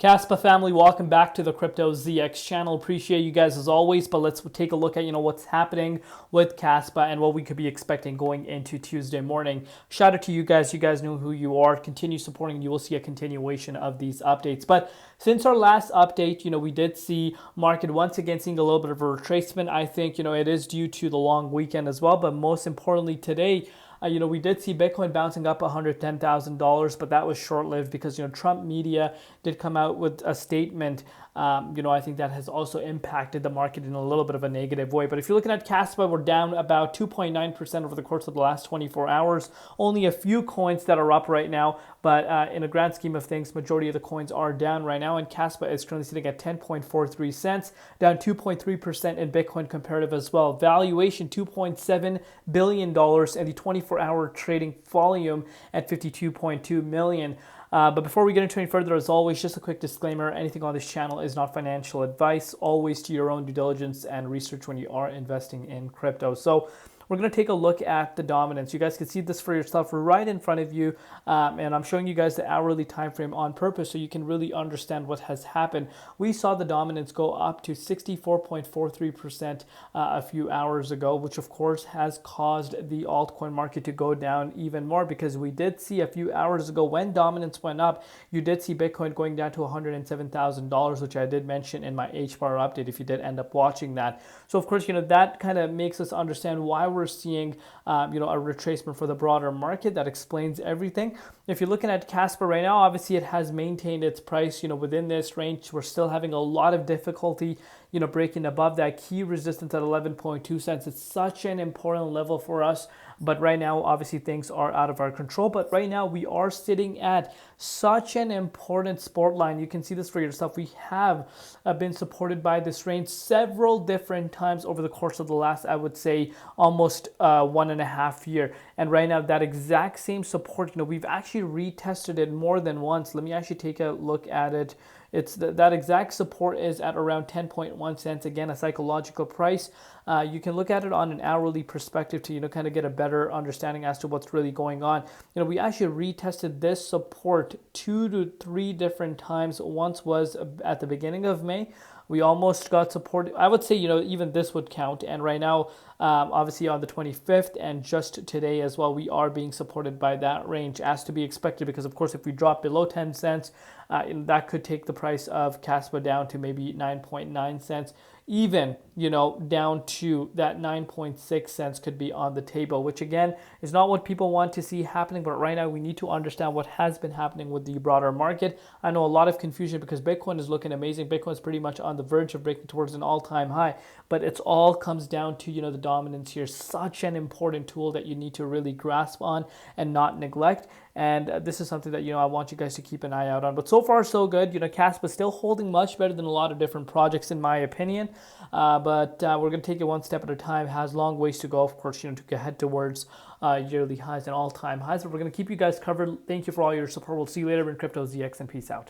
Kaspa family, welcome back to the Crypto ZX channel. Appreciate you guys as always, but let's take a look at what's happening with Kaspa and what we could be expecting going into Tuesday morning. Shout out to you guys. You guys know who you are. Continue supporting. You will see a continuation of these updates. But since our last update, we did see market once again seeing a little bit of a retracement. I think it is due to the long weekend as well, but most importantly today, we did see Bitcoin bouncing up $110,000, but that was short-lived because Trump media did come out with a statement. I think that has also impacted the market in a little bit of a negative way. But if you're looking at Kaspa, we're down about 2.9% over the course of the last 24 hours. Only a few coins that are up right now, but in a grand scheme of things, majority of the coins are down right now. And Kaspa is currently sitting at 10.43 cents, down 2.3% in Bitcoin comparative as well. Valuation $2.7 billion, and the 24-hour trading volume at 52.2 million. But before we get into any further, as always, just a quick disclaimer, anything on this channel is not financial advice. Always do your own due diligence and research when you are investing in crypto. So we're going to take a look at the dominance. You guys can see this for yourself right in front of you, and I'm showing you guys the hourly time frame on purpose so you can really understand what has happened. We saw the dominance go up to 64.43% a few hours ago, which of course has caused the altcoin market to go down even more, because we did see a few hours ago when dominance went up, you did see Bitcoin going down to $107,000, which I did mention in my HBAR update if you did end up watching that. So of course, that kind of makes us understand why we're seeing a retracement for the broader market. That explains everything. If you're looking at Kaspa right now, obviously it has maintained its price within this range. We're still having a lot of difficulty breaking above that key resistance at 11.2 cents. It's such an important level for us, but right now obviously things are out of our control. But right now we are sitting at such an important support line. You can see this for yourself. We have been supported by this range several different times over the course of the last, I would say, almost 1.5 years. And right now that exact same support, we've actually retested it more than once. Let me actually take a look at it. It's that exact support is at around 10.1 cents. Again, a psychological price. You can look at it on an hourly perspective to kind of get a better understanding as to what's really going on. We actually retested this support 2 to 3 different times. Once was at the beginning of May. We almost got support. I would say, even this would count. And right now, obviously on the 25th and just today as well, we are being supported by that range, as to be expected, because of course, if we drop below 10 cents, that could take the price of Kaspa down to maybe 9.9 cents. Even, down to that 9.6 cents could be on the table, which again is not what people want to see happening. But right now we need to understand what has been happening with the broader market. I know a lot of confusion because Bitcoin is looking amazing. Bitcoin is pretty much on the verge of breaking towards an all-time high, but it's all comes down to, the dominance here. Such an important tool that you need to really grasp on and not neglect. And this is something that, I want you guys to keep an eye out on. But so far, so good. Kaspa still holding much better than a lot of different projects, in my opinion. But we're going to take it one step at a time. Has long ways to go, of course, to head towards yearly highs and all-time highs. But we're going to keep you guys covered. Thank you for all your support. We'll see you later in Crypto ZX, and peace out.